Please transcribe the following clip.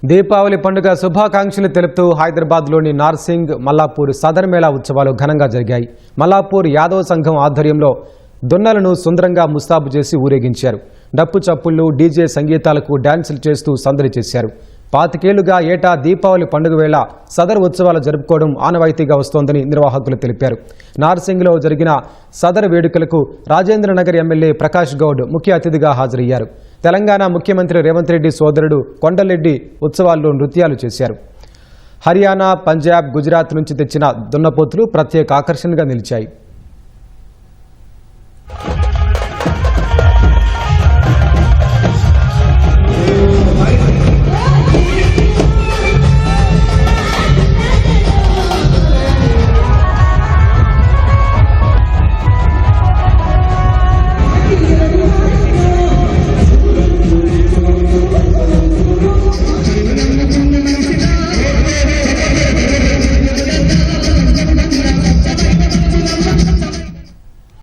దీపావళి పండుగ శుభాకాంక్షలు తెలుపుతూ హైదరాబాద్లోని నార్సింగ్ మల్లాపూర్ సదర్ మేళా ఉత్సవాలు ఘనంగా జరిగాయి. మల్లాపూర్ యాదవ సంఘం ఆధ్వర్యంలో దున్నలను సుందరంగా ముస్తాబు చేసి ఊరేగించారు. డప్పు చప్పుళ్లు, డీజే సంగీతాలకు డాన్సులు చేస్తూ సందడి చేశారు. 25 ఏళ్లుగా ఏటా దీపావళి పండుగ వేళ సదర్ ఉత్సవాలు జరుపుకోవడం ఆనవాయితీగా వస్తోందని నిర్వాహకులు తెలిపారు. నార్సింగ్లో జరిగిన సదర్ వేడుకలకు రాజేంద్రనగర్ ఎమ్మెల్యే ప్రకాష్ గౌడ్ ముఖ్య అతిథిగా హాజరయ్యారు. తెలంగాణ ముఖ్యమంత్రి రేవంత్ రెడ్డి సోదరుడు కొండలరెడ్డి ఉత్సవాల్లో నృత్యాలు చేశారు. హర్యానా, పంజాబ్, గుజరాత్ నుంచి తెచ్చిన దున్నపోతులు ప్రత్యేక ఆకర్షణగా నిలిచాయి.